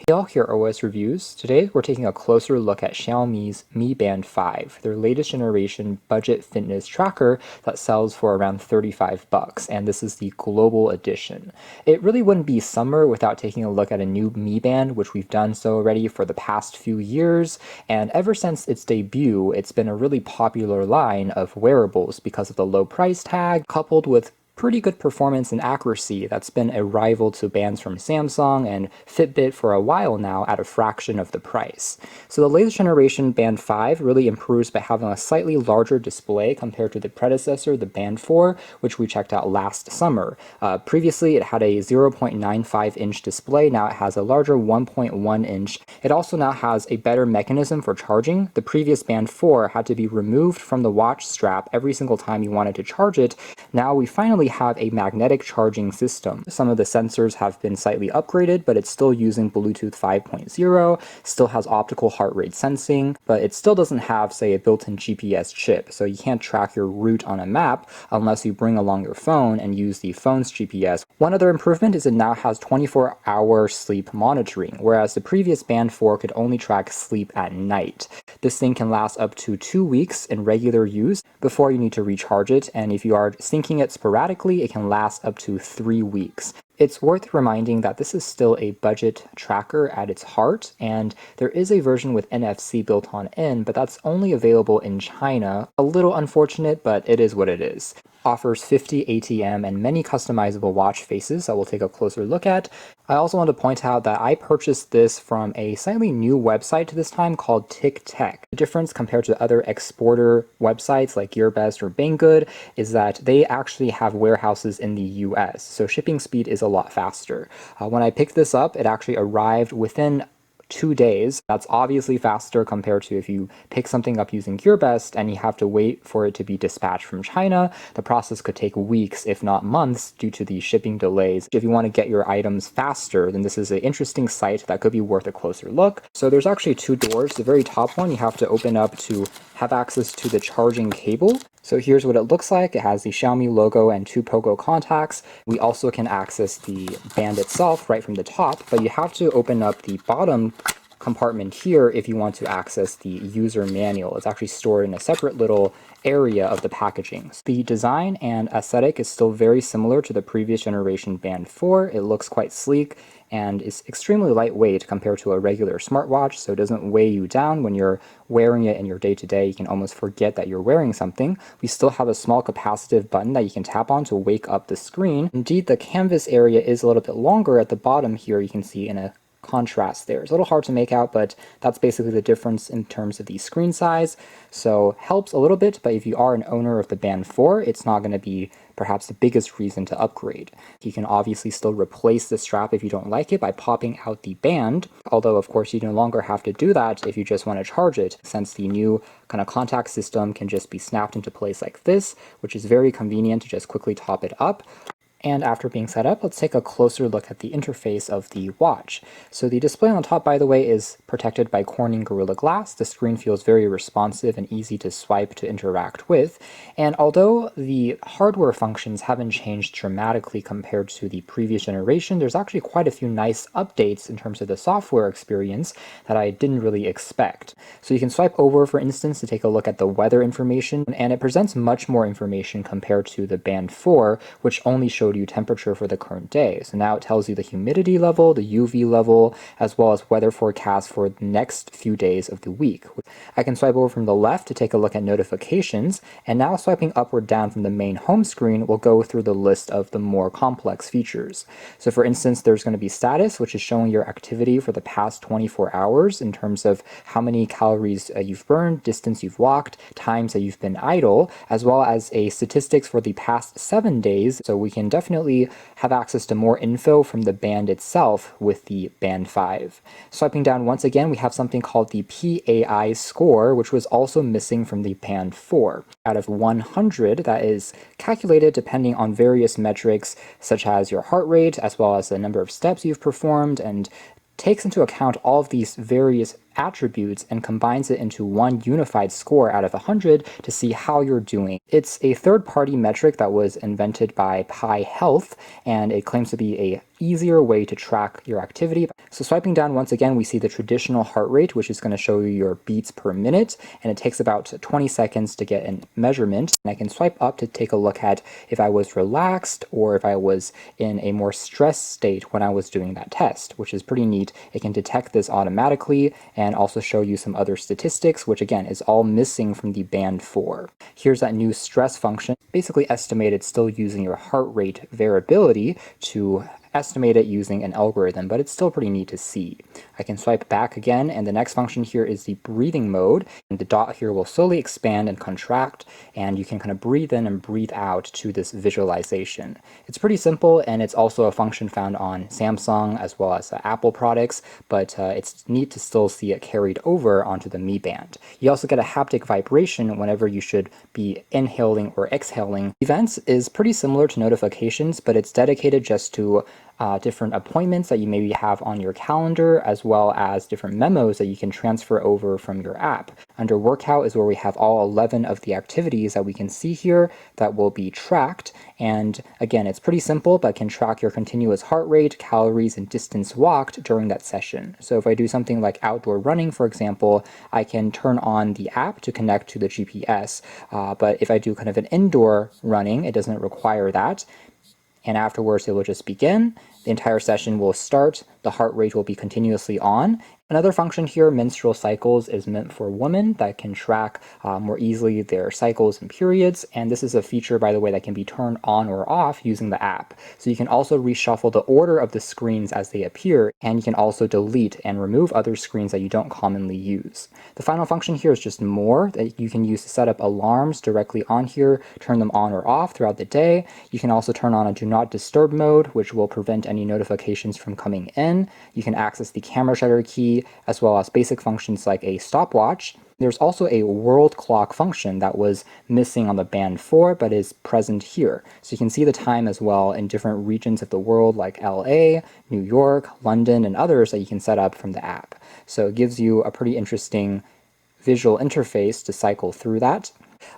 Hey all, here are OS Reviews. Today we're taking a closer look at Xiaomi's Mi Band 5, their latest generation budget fitness tracker that sells for around 35 bucks, and this is the global edition. It really wouldn't be summer without taking a look at a new Mi Band, which we've done so already for the past few years, and ever since its debut, it's been a really popular line of wearables because of the low price tag, coupled with pretty good performance and accuracy that's been a rival to bands from Samsung and Fitbit for a while now at a fraction of the price. So the latest generation Band 5 really improves by having a slightly larger display compared to the predecessor, the Band 4, which we checked out last summer. Previously, it had a 0.95-inch display. Now it has a larger 1.1-inch. It also now has a better mechanism for charging. The previous Band 4 had to be removed from the watch strap every single time you wanted to charge it. Now we finally have a magnetic charging system. Some of the sensors have been slightly upgraded, but it's still using Bluetooth 5.0, still has optical heart rate sensing, but it still doesn't have, say, a built-in GPS chip, so you can't track your route on a map unless you bring along your phone and use the phone's GPS. One other improvement is it now has 24-hour sleep monitoring, whereas the previous Band 4 could only track sleep at night. This thing can last up to 2 weeks in regular use before you need to recharge it, and if you are syncing it sporadically, it can last up to 3 weeks. It's worth reminding that this is still a budget tracker at its heart, and there is a version with NFC built on in, but that's only available in China. A little unfortunate, but it is what it is. Offers 50 ATM and many customizable watch faces that we'll take a closer look at. I also want to point out that I purchased this from a slightly new website this time called TicTech. The difference compared to other exporter websites like GearBest or Banggood is that they actually have warehouses in the US, so shipping speed is a lot faster. When I picked this up, it actually arrived within 2 days. That's obviously faster compared to if you pick something up using GearBest and you have to wait for it to be dispatched from China. The process could take weeks, if not months, due to the shipping delays. If you want to get your items faster, then this is an interesting site that could be worth a closer look. So there's actually 2 doors. The very top one you have to open up to have access to the charging cable. So here's what it looks like. It has the Xiaomi logo and 2 Pogo contacts. We also can access the band itself right from the top, but you have to open up the bottom compartment here if you want to access the user manual. It's actually stored in a separate little area of the packaging. The design and aesthetic is still very similar to the previous generation Band 4. It looks quite sleek and is extremely lightweight compared to a regular smartwatch, so it doesn't weigh you down when you're wearing it in your day-to-day. You can almost forget that you're wearing something. We still have a small capacitive button that you can tap on to wake up the screen. Indeed, the canvas area is a little bit longer at the bottom here. You can see in a contrast there. It's a little hard to make out, but that's basically the difference in terms of the screen size. So helps a little bit, but if you are an owner of the Band 4, it's not going to be perhaps the biggest reason to upgrade. You can obviously still replace the strap if you don't like it by popping out the band, although of course you no longer have to do that if you just want to charge it, since the new kind of contact system can just be snapped into place like this, which is very convenient to just quickly top it up. And after being set up, let's take a closer look at the interface of the watch. So the display on the top, by the way, is protected by Corning Gorilla Glass. The screen feels very responsive and easy to swipe to interact with. And although the hardware functions haven't changed dramatically compared to the previous generation, there's actually quite a few nice updates in terms of the software experience that I didn't really expect. So you can swipe over, for instance, to take a look at the weather information, and it presents much more information compared to the Band 4, which only showed you temperature for the current day. So now it tells you the humidity level, the UV level, as well as weather forecast for the next few days of the week. I can swipe over from the left to take a look at notifications, and now swiping up or down from the main home screen will go through the list of the more complex features. So for instance, there's going to be status, which is showing your activity for the past 24 hours in terms of how many calories you've burned, distance you've walked, times that you've been idle, as well as a statistics for the past 7 days. So we can definitely have access to more info from the band itself with the Band 5. Swiping down once again, we have something called the PAI score, which was also missing from the Band 4. Out of 100, that is calculated depending on various metrics such as your heart rate, as well as the number of steps you've performed, and takes into account all of these various attributes and combines it into one unified score out of 100 to see how you're doing. It's a third-party metric that was invented by Pi Health, and it claims to be a easier way to track your activity. So swiping down, once again, we see the traditional heart rate, which is going to show you your beats per minute, and it takes about 20 seconds to get a measurement. And I can swipe up to take a look at if I was relaxed or if I was in a more stressed state when I was doing that test, which is pretty neat. It can detect this automatically and also show you some other statistics, which again is all missing from the Band 4. Here's that new stress function, basically estimated still using your heart rate variability to estimate it using an algorithm, but it's still pretty neat to see. I can swipe back again, and the next function here is the breathing mode. And the dot here will slowly expand and contract, and you can kind of breathe in and breathe out to this visualization. It's pretty simple, and it's also a function found on Samsung as well as Apple products, but it's neat to still see it carried over onto the Mi Band. You also get a haptic vibration whenever you should be inhaling or exhaling. Events is pretty similar to notifications, but it's dedicated just to different appointments that you maybe have on your calendar, as well as different memos that you can transfer over from your app. Under Workout is where we have all 11 of the activities that we can see here that will be tracked. And again, it's pretty simple, but can track your continuous heart rate, calories, and distance walked during that session. So if I do something like outdoor running, for example, I can turn on the app to connect to the GPS. But if I do kind of an indoor running, it doesn't require that. And afterwards, it will just begin. The entire session will start. The heart rate will be continuously on. Another function here, Menstrual Cycles, is meant for women that can track more easily their cycles and periods. And this is a feature, by the way, that can be turned on or off using the app. So you can also reshuffle the order of the screens as they appear, and you can also delete and remove other screens that you don't commonly use. The final function here is just More, that you can use to set up alarms directly on here, turn them on or off throughout the day. You can also turn on a Do Not Disturb mode, which will prevent any notifications from coming in. You can access the camera shutter key, as well as basic functions like a stopwatch. There's also a world clock function that was missing on the Band 4, but is present here. So you can see the time as well in different regions of the world like LA, New York, London, and others that you can set up from the app. So it gives you a pretty interesting visual interface to cycle through that.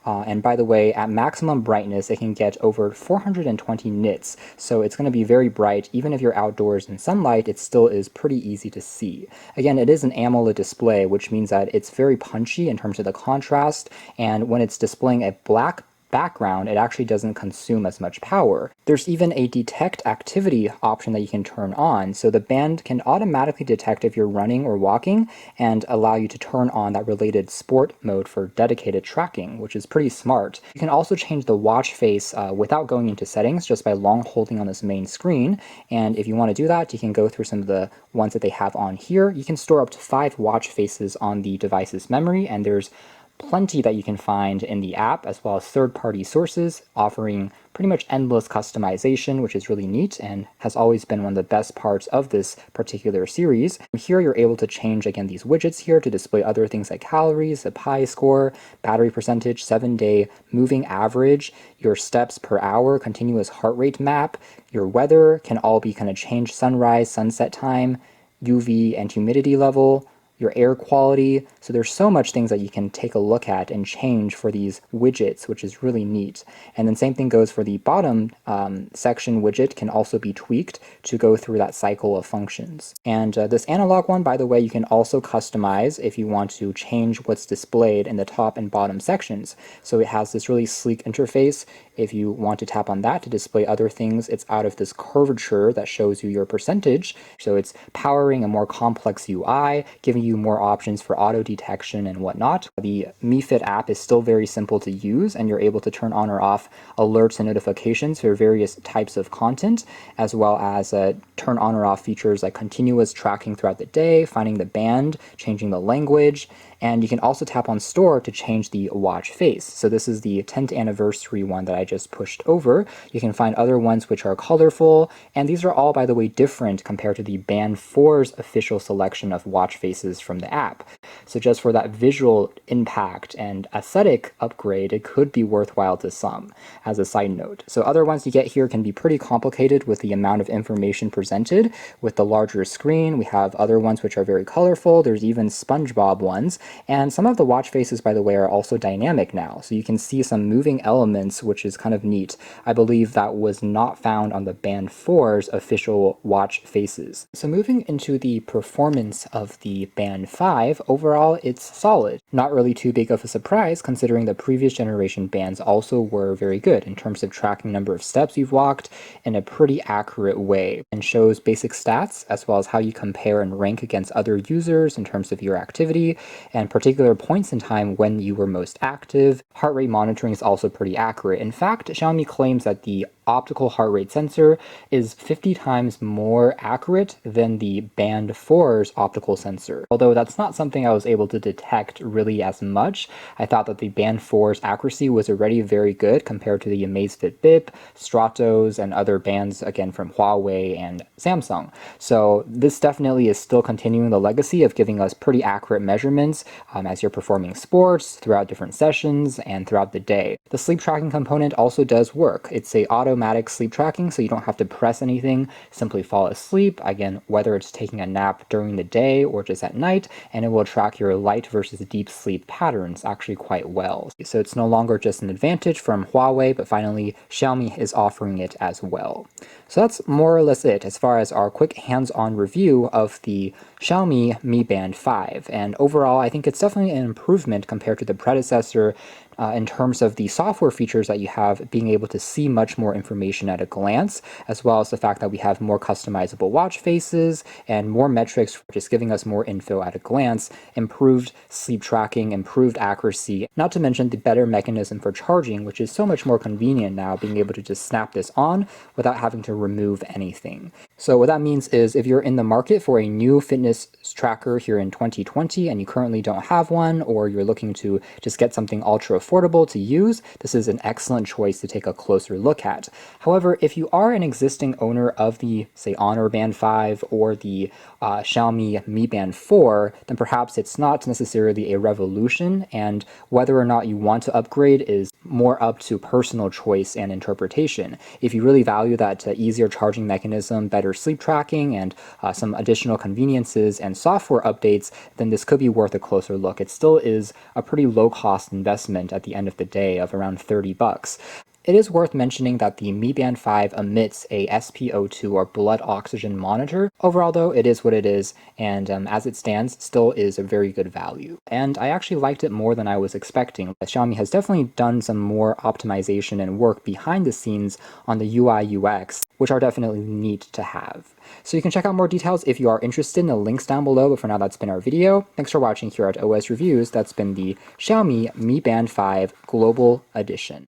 And by the way, at maximum brightness, it can get over 420 nits, so it's going to be very bright. Even if you're outdoors in sunlight, it still is pretty easy to see. Again, it is an AMOLED display, which means that it's very punchy in terms of the contrast, and when it's displaying a black background, it actually doesn't consume as much power. There's even a detect activity option that you can turn on, so the band can automatically detect if you're running or walking and allow you to turn on that related sport mode for dedicated tracking, which is pretty smart. You can also change the watch face without going into settings, just by long holding on this main screen, and if you want to do that, you can go through some of the ones that they have on here. You can store up to 5 watch faces on the device's memory, and there's plenty that you can find in the app, as well as third-party sources offering pretty much endless customization, which is really neat and has always been one of the best parts of this particular series. Here you're able to change, again, these widgets here to display other things like calories, the Pi score, battery percentage, 7-day moving average, your steps per hour, continuous heart rate map, your weather can all be kind of changed, sunrise, sunset time, UV and humidity level, your air quality. So there's so much things that you can take a look at and change for these widgets, which is really neat. And then same thing goes for the bottom section widget, can also be tweaked to go through that cycle of functions. And this analog one, by the way, you can also customize if you want to change what's displayed in the top and bottom sections. So it has this really sleek interface. If you want to tap on that to display other things, it's out of this curvature that shows you your percentage. So it's powering a more complex UI, giving you more options for auto detection and whatnot. The Mefit app is still very simple to use, and you're able to turn on or off alerts and notifications for various types of content, as well as turn on or off features like continuous tracking throughout the day, finding the band, changing the language, and you can also tap on Store to change the watch face. So this is the 10th anniversary one that I just pushed over. You can find other ones which are colorful, and these are all, by the way, different compared to the Band 4's official selection of watch faces faces from the app. So just for that visual impact and aesthetic upgrade, it could be worthwhile to some, as a side note. So other ones you get here can be pretty complicated with the amount of information presented. With the larger screen, we have other ones which are very colorful. There's even SpongeBob ones. And some of the watch faces, by the way, are also dynamic now. So you can see some moving elements, which is kind of neat. I believe that was not found on the Band 4's official watch faces. So moving into the performance of the Band 5, overall it's solid. Not really too big of a surprise considering the previous generation bands also were very good in terms of tracking number of steps you've walked in a pretty accurate way, and shows basic stats as well as how you compare and rank against other users in terms of your activity and particular points in time when you were most active. Heart rate monitoring is also pretty accurate. In fact, Xiaomi claims that the optical heart rate sensor is 50 times more accurate than the Band 4's optical sensor. Although that's not something I was able to detect really as much. I thought that the Band 4's accuracy was already very good compared to the Amazfit Bip, Stratos, and other bands, again, from Huawei and Samsung. So this definitely is still continuing the legacy of giving us pretty accurate measurements as you're performing sports, throughout different sessions, and throughout the day. The sleep tracking component also does work. It's a automatic sleep tracking, so you don't have to press anything, simply fall asleep, again, whether it's taking a nap during the day or just at night, and it will track your light versus deep sleep patterns actually quite well. So it's no longer just an advantage from Huawei, but finally Xiaomi is offering it as well. So that's more or less it as far as our quick hands-on review of the Xiaomi Mi Band 5, and overall I think it's definitely an improvement compared to the predecessor in terms of the software features that you have, being able to see much more information at a glance, as well as the fact that we have more customizable watch faces and more metrics, just giving us more info at a glance, improved sleep tracking, improved accuracy, not to mention the better mechanism for charging, which is so much more convenient now, being able to just snap this on without having to remove anything. So what that means is if you're in the market for a new fitness tracker here in 2020 and you currently don't have one, or you're looking to just get something ultra affordable to use, this is an excellent choice to take a closer look at. However, if you are an existing owner of the, say, Honor Band 5 or the Xiaomi Mi Band 4, then perhaps it's not necessarily a revolution, and whether or not you want to upgrade is more up to personal choice and interpretation. If you really value that easier charging mechanism, better sleep tracking, and some additional conveniences and software updates, then this could be worth a closer look. It still is a pretty low-cost investment at the end of the day of around $30. It is worth mentioning that the Mi Band 5 emits a SpO2 or blood oxygen monitor. Overall though, it is what it is, and as it stands, still is a very good value. And I actually liked it more than I was expecting. Xiaomi has definitely done some more optimization and work behind the scenes on the UI UX, which are definitely neat to have. So you can check out more details if you are interested in the links down below, but for now that's been our video. Thanks for watching here at OS Reviews. That's been the Xiaomi Mi Band 5 Global Edition.